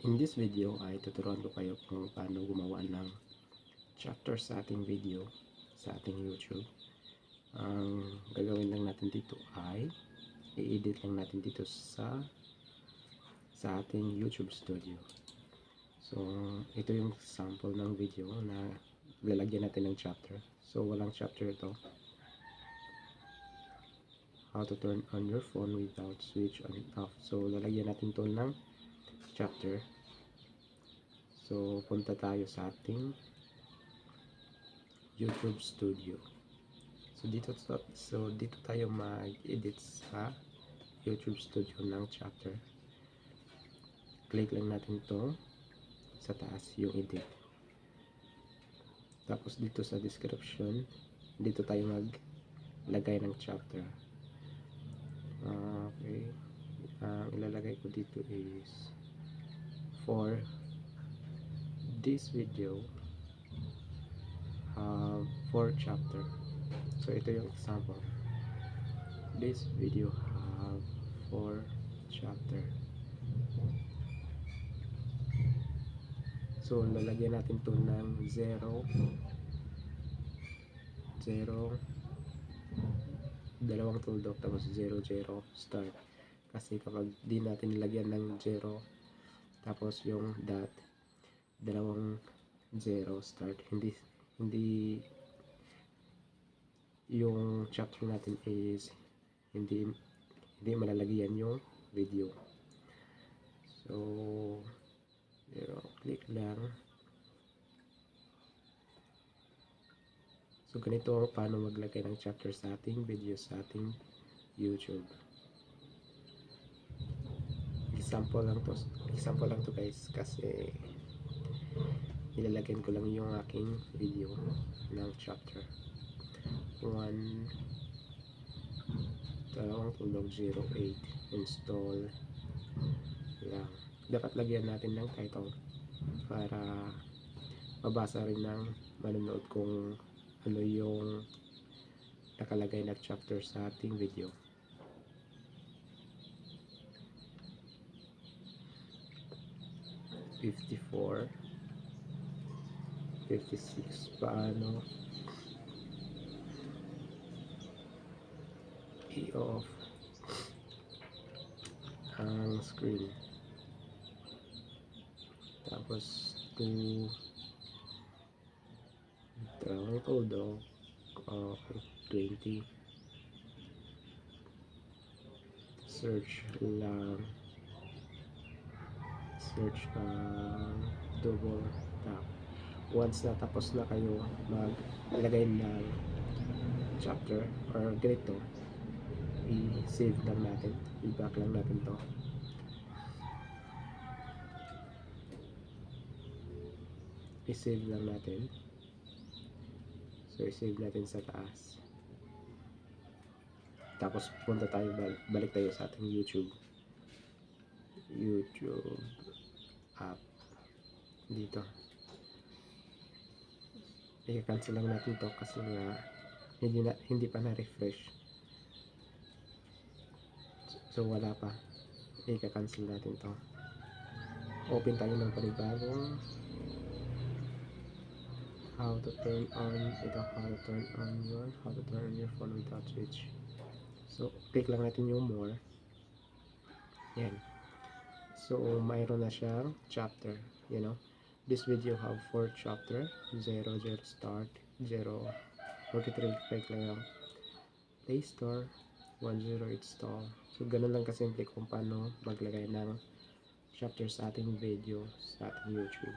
In this video ay tuturuan ko kayo kung paano gumawa ng chapter sa ating video sa ating YouTube. Ang gagawin lang natin dito ay i-edit lang natin dito sa ating YouTube studio. So ito yung sample ng video na lalagyan natin ng chapter. So walang chapter ito. How to turn on your phone without switch on and off. So lalagyan natin to ng chapter. So punta tayo sa ating YouTube studio. So dito tayo mag-edit sa YouTube studio ng chapter. Click lang natin to sa taas yung edit. Tapos dito sa description, dito tayo maglagay ng chapter. Okay. Ilalagay ko dito is for this video have 4 chapter. So ito yung example. This video have 4 chapter. So lalagyan natin to ng 0 dalawang tuldok tapos 0 start. Kasi kapag di natin nilagyan ng 0 tapos yung dot, dalawang 0 start, hindi yung chapter natin is hindi malalagyan yung video. So click lang. So ganito paano maglagay ng chapter sa ating video sa ating YouTube. Example lang to guys, kasi nilalagyan ko lang yung aking video ng chapter. 1 dalawang tuldok 08 install lang. Dapat lagyan natin ng title para mabasa rin ng manonood kung ano yung nakalagay na chapter sa ating video. (54) 56 paano i-off ang screen. Tapos 2 dalawang tuldok 20 search lang double tap. Once na tapos na kayo maglagay ng chapter or ganito, i-save lang natin, i-back lang natin to. I-save lang natin. So i-save natin sa taas. Tapos punta tayo, balik tayo sa ating YouTube app. Dito i-cancel lang natin to kasi nga hindi pa na-refresh. So wala pa, i-cancel natin to. Open tayo ng panibagong how to turn on your phone without switch. So click lang natin yung more. Yan. So mayroon na siyang chapter, you know. This video have 4 chapter, 0 start, 0 43 click lang Play Store, 10 install. So ganun lang kasimple kung paano maglagay ng chapter sa ating video sa ating YouTube.